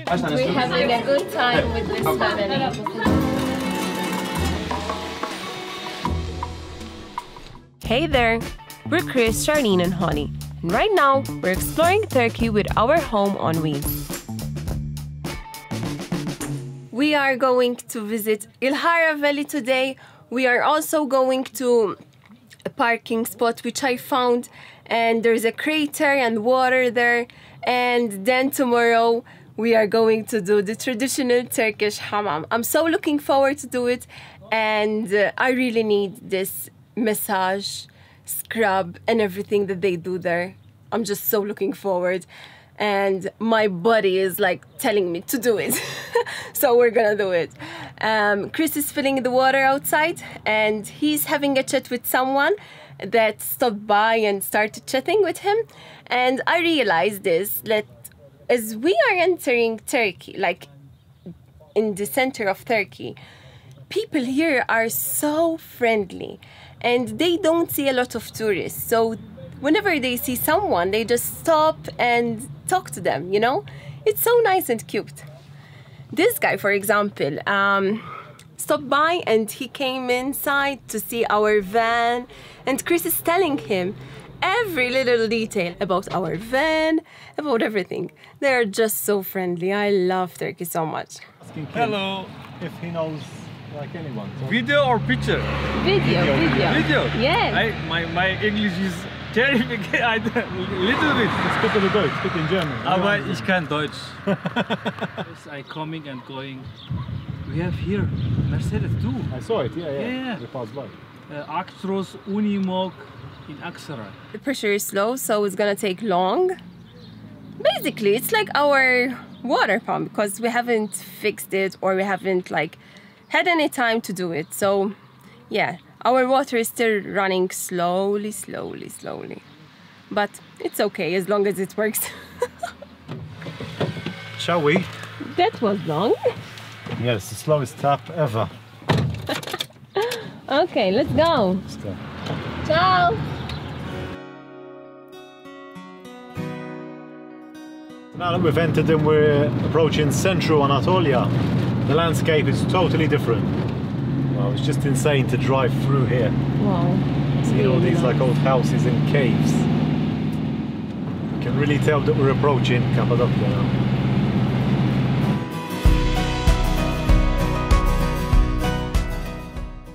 We're having a good time with this family. Hey there! We're Chris, Charlene and Holly. And right now, we're exploring Turkey with our home on wheels. We are going to visit Ilhara Valley today. We are also going to a parking spot which I found, and there's a crater and water there. And then tomorrow we are going to do the traditional Turkish Hammam. I'm so looking forward to do it, and I really need this massage, scrub and everything that they do there. I'm just so looking forward, and my body is like telling me to do it. So we're gonna do it. Chris is filling the water outside, and he's having a chat with someone that stopped by and started chatting with him. And I realized this, that as we are entering Turkey, like in the center of Turkey, people here are so friendly and they don't see a lot of tourists. So whenever they see someone, they just stop and talk to them, you know? It's so nice and cute. This guy, for example, stopped by and he came inside to see our van, and Chris is telling him every little detail about our van, about everything. They're just so friendly. I love Turkey so much. Hello. If he knows like anyone. So. Video or picture? Video. Video? Yes. My English is terrible. Little bit. Speak a Deutsch, speak in German. Aber ich kann Deutsch. Yes, I coming and going. We have here Mercedes too. I saw it, yeah. Yeah. We passed by. Actros Unimog in Aksaray. The pressure is low, so it's gonna take long. Basically, it's like our water pump, because we haven't fixed it, or we haven't like had any time to do it. So yeah, our water is still running slowly. But it's okay as long as it works. Shall we? That was long. Yes, the slowest tap ever. Okay, let's go. Let's go. Ciao. Now that we've entered and we're approaching central Anatolia, the landscape is totally different. Well, it's just insane to drive through here. Wow. See all these like old houses and caves. You can really tell that we're approaching Cappadocia now.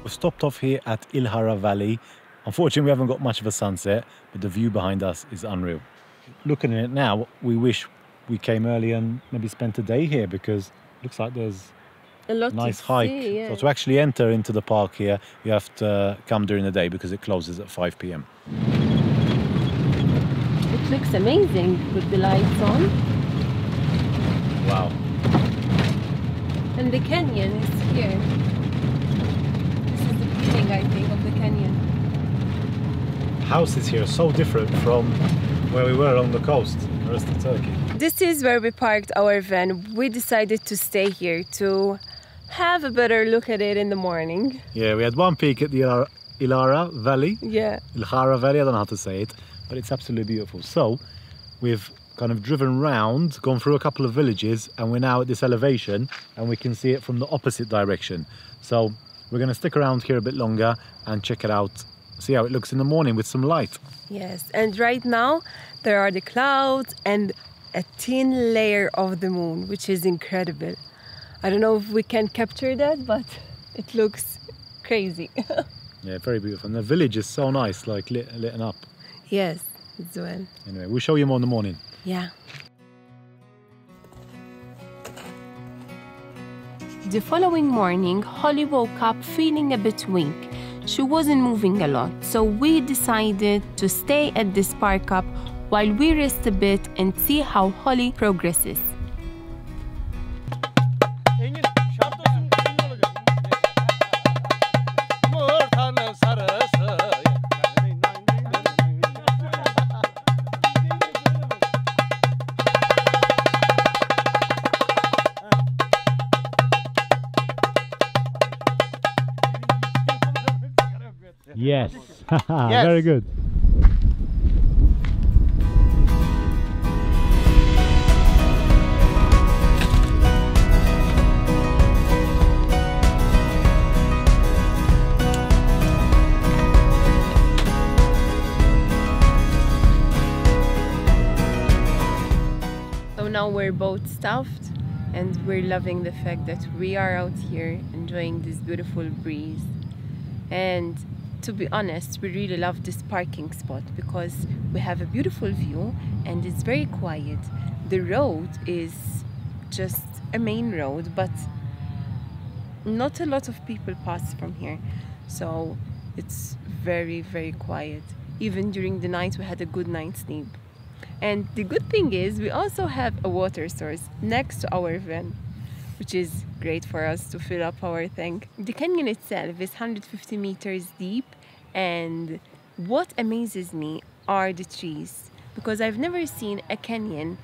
We've stopped off here at Ihlara Valley. Unfortunately, we haven't got much of a sunset, but the view behind us is unreal. Looking at it now, we wish we came early and maybe spent a day here, because it looks like there's a lot nice to hike. see, yeah. So to actually enter into the park here, you have to come during the day because it closes at 5 p.m. It looks amazing with the lights on. Wow. And the canyon is here. This is the beginning, I think, of the canyon. Houses here are so different from where we were on the coast, the rest of Turkey. This is where we parked our van. We decided to stay here to have a better look at it in the morning. Yeah, we had one peek at the Ihlara Valley. Yeah. Ilhara Valley, I don't know how to say it, but it's absolutely beautiful. So we've kind of driven round, gone through a couple of villages, and we're now at this elevation and we can see it from the opposite direction. So we're going to stick around here a bit longer and check it out, see how it looks in the morning with some light. Yes, and right now there are the clouds and a thin layer of the moon, which is incredible. I don't know if we can capture that, but it looks crazy. Yeah, very beautiful. And the village is so nice, like lit up. Yes, as well. Anyway, we'll show you more in the morning. Yeah. The following morning, Holly woke up feeling a bit weak. She wasn't moving a lot, so we decided to stay at this park up while we rest a bit and see how Holly progresses. Yes. Yes. Very good. now we're both stuffed and we're loving the fact that we are out here enjoying this beautiful breeze. And to be honest, we really love this parking spot because we have a beautiful view and it's very quiet. The road is just a main road, but not a lot of people pass from here, so it's very, very quiet. Even during the night we had a good night's sleep. And the good thing is we also have a water source next to our van, which is great for us to fill up our tank. The canyon itself is 150 meters deep, and what amazes me are the trees, because I've never seen a canyon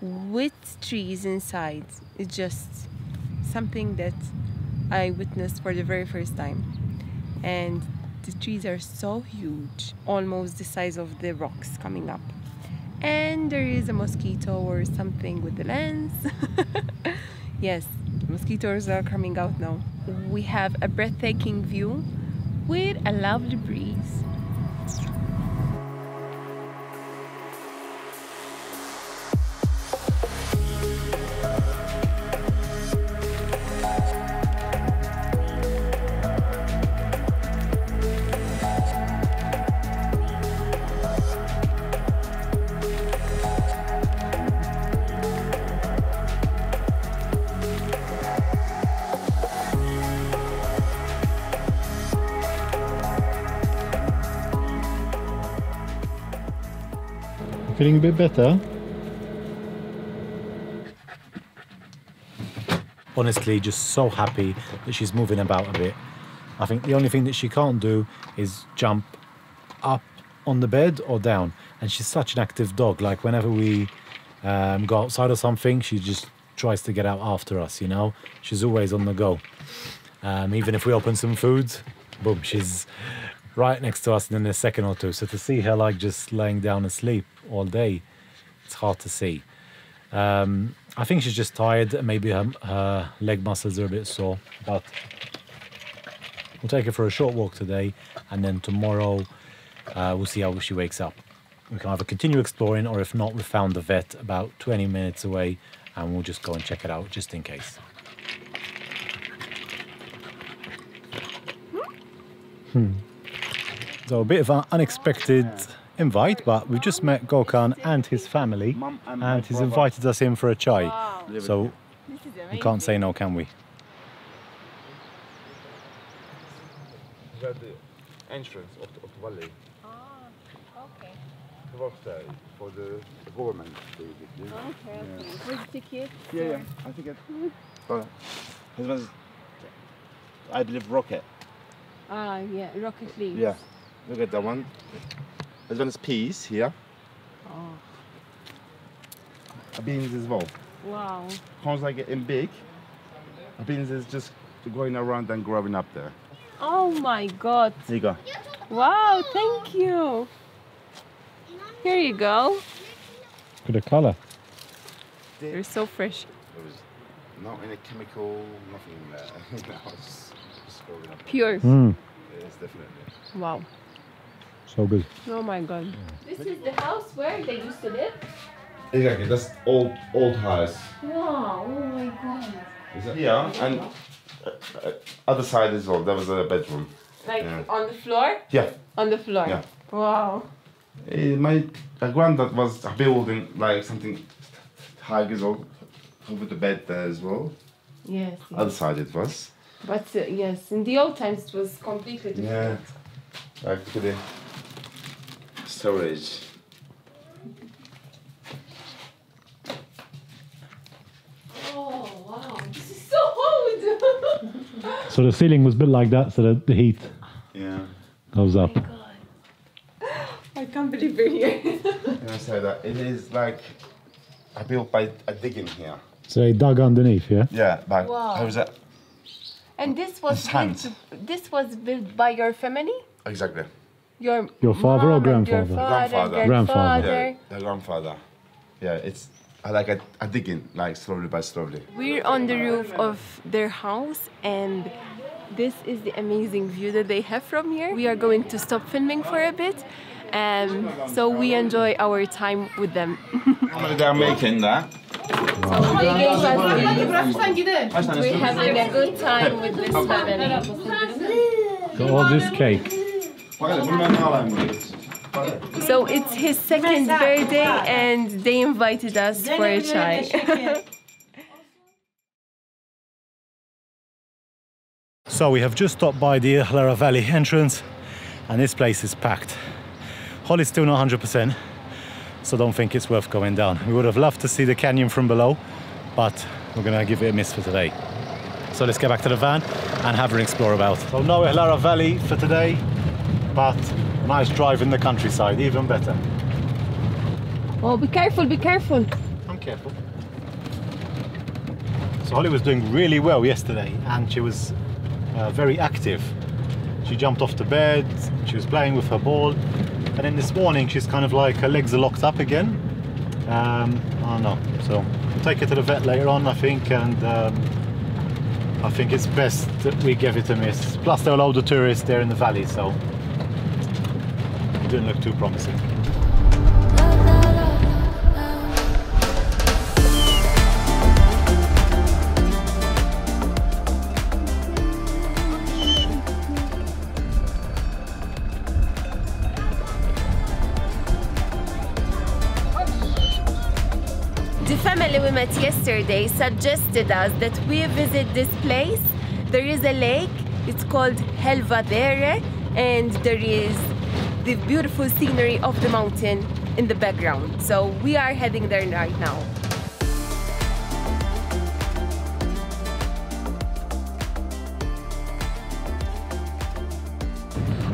with trees inside. It's just something that I witnessed for the very first time. And the trees are so huge, almost the size of the rocks coming up. And there is a mosquito or something with the lens. Yes, mosquitoes are coming out now. We have a breathtaking view with a lovely breeze. Feeling a bit better? Honestly, just so happy that she's moving about a bit. I think the only thing that she can't do is jump up on the bed or down. And she's such an active dog. Like whenever we go outside or something, she just tries to get out after us, you know? She's always on the go. Even if we open some food, boom, she's right next to us in a second or two. So to see her like just laying down asleep all day, it's hard to see. I think she's just tired, and maybe her leg muscles are a bit sore, but we'll take her for a short walk today, and then tomorrow we'll see how she wakes up. We can either continue exploring, or if not, we found the vet about 20 minutes away, and we'll just go and check it out just in case. So a bit of an unexpected invite, but we've just met Gökhan and his family, and he's invited us in for a chai. Wow. So we can't say no, can we? The entrance of the valley. Okay. The work there for the government, basically. Okay. Where's the ticket? Yeah. I think it. His was, I believe, rocket. Ah, yeah, rocket leaves. Yeah. Look at that one. This one is peas here. Oh. Beans as well. Wow. Sounds like in big. Beans is just going around and growing up there. Oh my God. Here you go. Wow, thank you. Here you go. Look at the colour. They're so fresh. There was not any chemical, nothing in there. No, it's just growing up. Pure. Yes, definitely. Wow. So good. Oh my God. This is the house where they used to live? Exactly, that's old house. Wow, oh my God. Is that here? And other side as well, there was a bedroom. Like Yeah. on the floor? Yeah. On the floor? Yeah. Wow. My granddad was building like something high as well, over the bed there as well. Yes. Other side it was. But yes, in the old times it was completely different. Yeah. Actually, storage. Oh wow, this is so old! So the ceiling was built like that so that the heat Yeah. goes up. I can't believe we're here. And I say that it is like I built by a digging here. So they dug underneath, yeah? Yeah, but Wow. I was at And this was His hands. this was built by your family? exactly. Your father or mom and your grandfather? father, Grandfather. Grandfather. Yeah, the grandfather. Yeah, it's I like a digging like slowly by slowly. We're on the roof of their house, and this is the amazing view that they have from here. We are going to stop filming for a bit, so we enjoy our time with them. Normally they are making that We're having a good time with this family. Got all this cake. So it's his second birthday and they invited us for a chai. So we have just stopped by the Ihlara Valley entrance and this place is packed. Holly's still not 100%, so don't think it's worth going down. We would have loved to see the canyon from below, but we're gonna give it a miss for today. So let's get back to the van and have an explore about. So no Ihlara Valley for today, but nice drive in the countryside, even better. Oh, be careful, be careful. I'm careful. So Holly was doing really well yesterday and she was very active. She jumped off the bed, she was playing with her ball, and then this morning she's kind of like her legs are locked up again. I don't know, so we'll take her to the vet later on I think, and I think it's best that we give it a miss. Plus there are a load of tourists there in the valley, so it didn't look too promising. The family we met yesterday suggested us that we visit this place. There is a lake, it's called Helvadere, and there is the beautiful scenery of the mountain in the background. So we are heading there right now.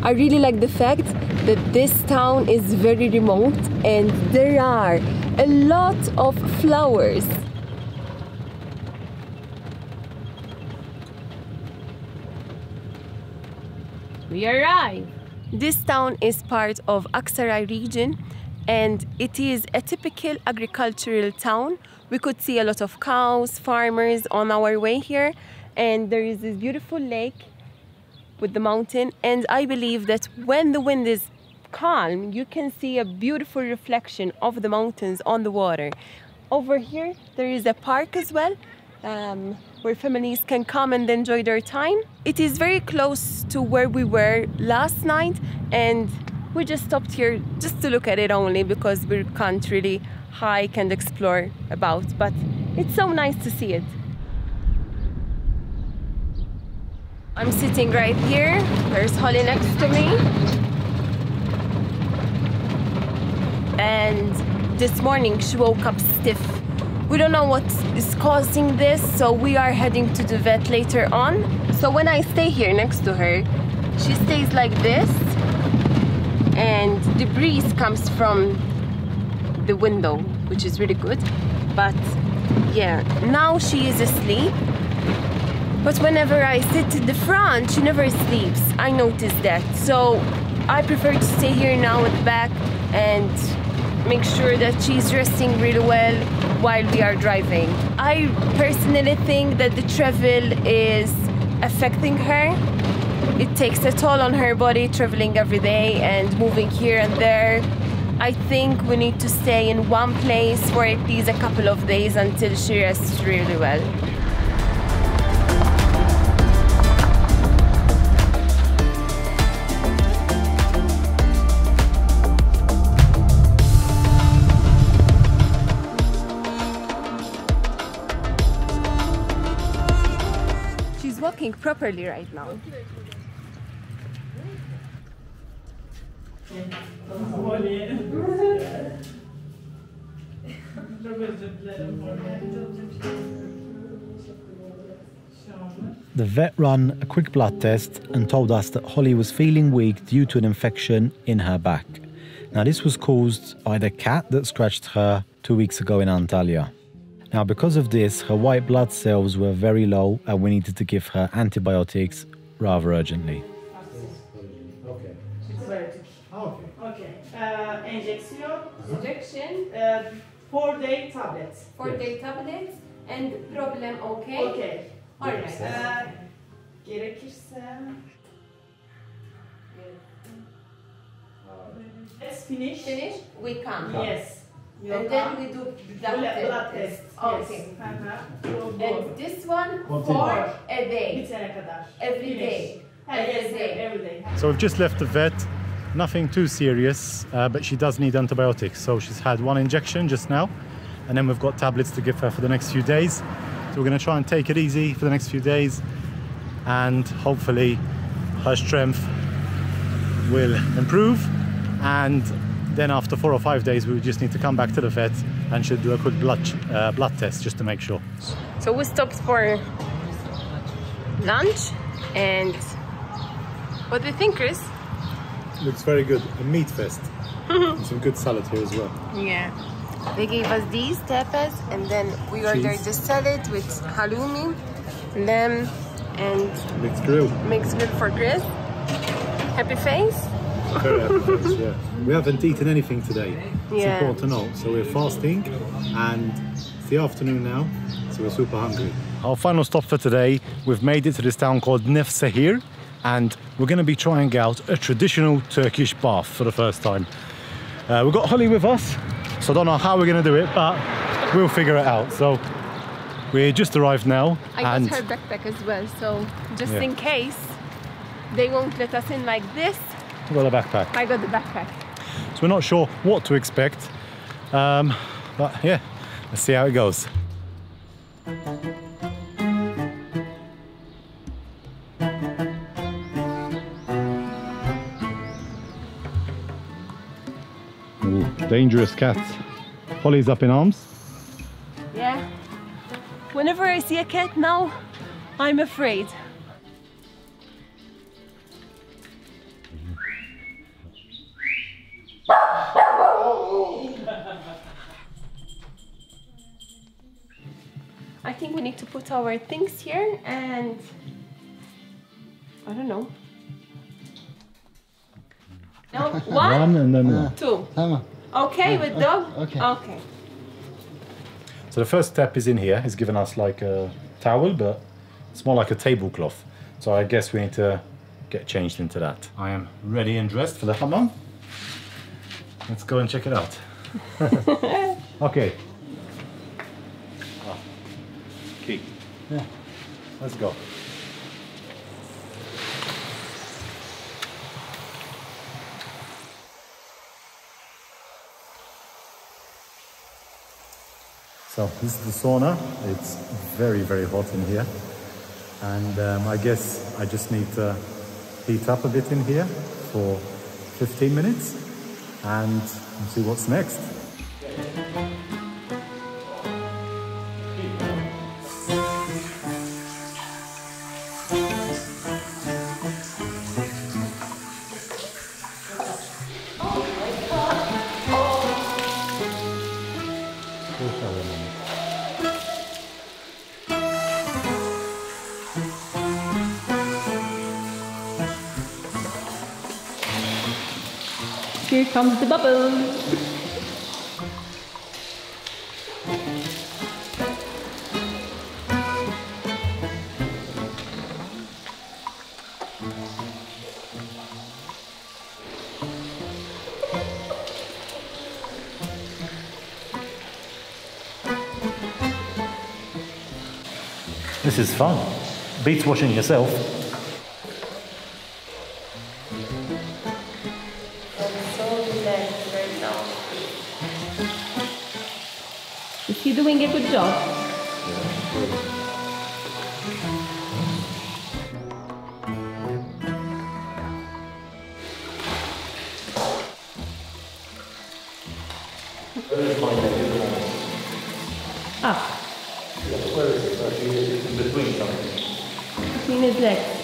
I really like the fact that this town is very remote and there are a lot of flowers. We arrived! This town is part of Aksaray region and it is a typical agricultural town. We could see a lot of cows, farmers on our way here, and there is this beautiful lake with the mountain, and I believe that when the wind is calm, you can see a beautiful reflection of the mountains on the water. Over here, there is a park as well, where families can come and enjoy their time. It is very close to where we were last night, and we just stopped here just to look at it only because we can't really hike and explore about, but it's so nice to see it. I'm sitting right here. There's Holly next to me. And this morning she woke up stiff. We don't know what is causing this, so we are heading to the vet later on. So when I stay here next to her, she stays like this, and the breeze comes from the window, which is really good. But yeah, now she is asleep. But whenever I sit in the front, she never sleeps. I noticed that. So I prefer to stay here now at the back and make sure that she's resting really well while we are driving. I personally think that the travel is affecting her. It takes a toll on her body, traveling every day and moving here and there. I think we need to stay in one place for at least a couple of days until she rests really well. Walking properly right now. The vet ran a quick blood test and told us that Holly was feeling weak due to an infection in her back. Now this was caused by the cat that scratched her 2 weeks ago in Antalya. Now, because of this, her white blood cells were very low and we needed to give her antibiotics rather urgently. Okay. Injection. 4-day tablets. 4-day tablets and problem okay? Okay. Alright. Gerekirse... Let's finish. Finish? We come. Yes. And then we do blood test. Okay. And this one for a day. Every day. Every day. So we've just left the vet. Nothing too serious, but she does need antibiotics. So she's had one injection just now, and then we've got tablets to give her for the next few days. So we're going to try and take it easy for the next few days, and hopefully her strength will improve. And then after 4 or 5 days, we would just need to come back to the vet, and she'll do a quick blood test just to make sure. So we stopped for lunch, and what do you think, Chris? Looks very good. A meat fest. And some good salad here as well. Yeah. They gave us these tapas, and then we ordered the salad with halloumi, lamb, and Mixed grill. mixed grill for Chris. Happy face? Very happy face, yeah. We haven't eaten anything today. It's Yeah. important to note. So we're fasting, and it's the afternoon now, so we're super hungry. Our final stop for today, we've made it to this town called Nevşehir, and we're going to be trying out a traditional Turkish bath for the first time. We've got Holly with us, so I don't know how we're going to do it, but we'll figure it out. So we just arrived now. I got her backpack as well, so just in case they won't let us in like this, We've got a backpack. I got the backpack. So we're not sure what to expect, but yeah, let's see how it goes. Ooh, dangerous cats. Holly's up in arms. Yeah. Whenever I see a cat now, I'm afraid. I think we need to put our things here, and I don't know. No, one, and then two. Tamam. Okay with dog? Okay. Okay. So the first step is in here. He's given us like a towel, but it's more like a tablecloth. So I guess we need to get changed into that. I am ready and dressed for the hammam. Let's go and check it out. Okay. Key. Yeah. Let's go. So this is the sauna. It's very, very hot in here. And I guess I just need to heat up a bit in here for 15 minutes and see what's next. Here comes the bubbles. This is fun. Beats washing yourself. Is he doing a good job? Ah. Where is it? It's in between something. Between his legs.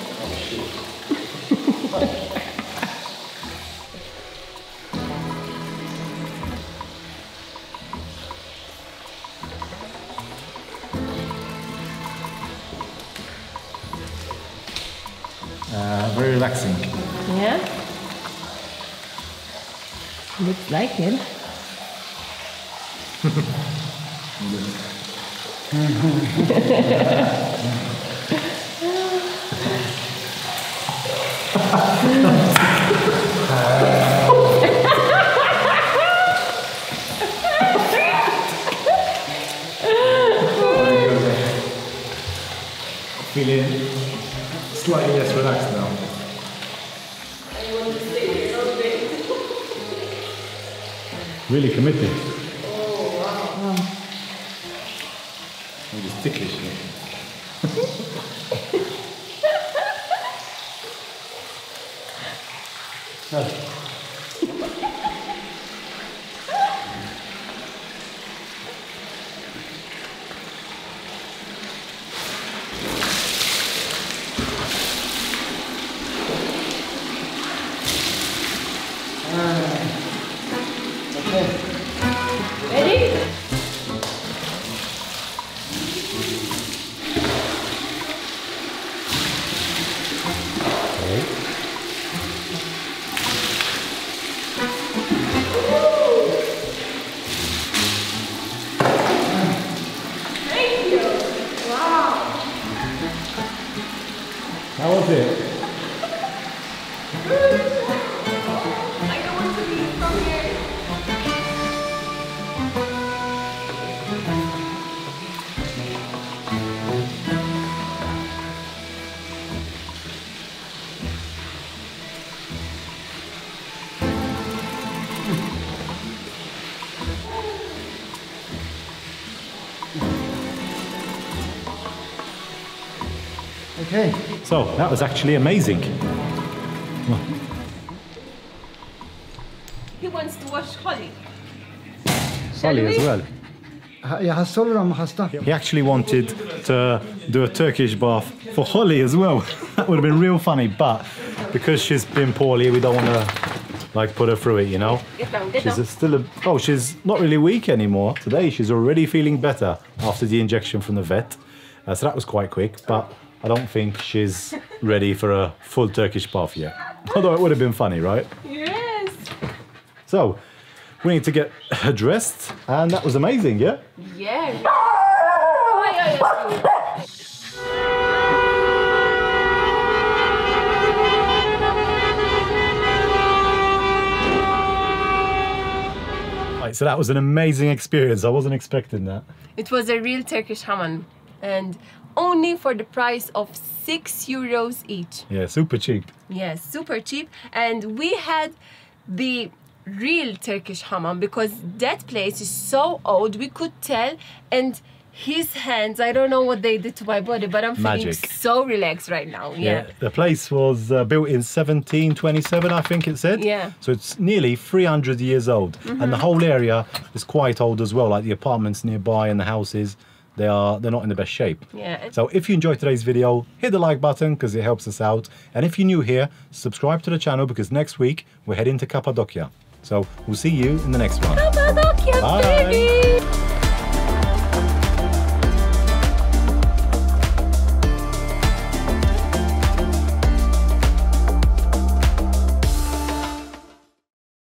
Very relaxing. Yeah? Looks like it. Feeling slightly less relaxed now. I want to stay here all day. Really committed. Oh, wow. I'm just ticklish here. Ready? Okay. Thank you. Wow. How was it? I don't want to leave from here. Okay. So that was actually amazing. He wants to watch Holly. Holly as well. يحصل ولا hasta? He actually wanted to do a Turkish bath for Holly as well. That would have been real funny, but because she's been poorly, we don't want to like put her through it, you know. Get down, get She's down. still she's not really weak anymore. Today she's already feeling better after the injection from the vet. So that was quite quick, but I don't think she's ready for a full Turkish bath yet. Although it would have been funny, right? Yes. So we need to get her dressed, and that was amazing, yeah? Yeah. Oh, yeah, yeah. Right, so that was an amazing experience. I wasn't expecting that. It was a real Turkish Hammam, and only for the price of €6 each. Yeah, super cheap. Yes, super cheap. And we had the real Turkish Hammam because that place is so old, we could tell. And his hands, I don't know what they did to my body, but I'm feeling Magic. so relaxed right now. Yeah. The place was built in 1727, I think it said. Yeah. So it's nearly 300 years old. And the whole area is quite old as well, like the apartments nearby and the houses. They're not in the best shape. Yeah. So if you enjoyed today's video, hit the like button because it helps us out. And if you're new here, subscribe to the channel because next week we're heading to Cappadocia. So we'll see you in the next one. Cappadocia, Bye. baby!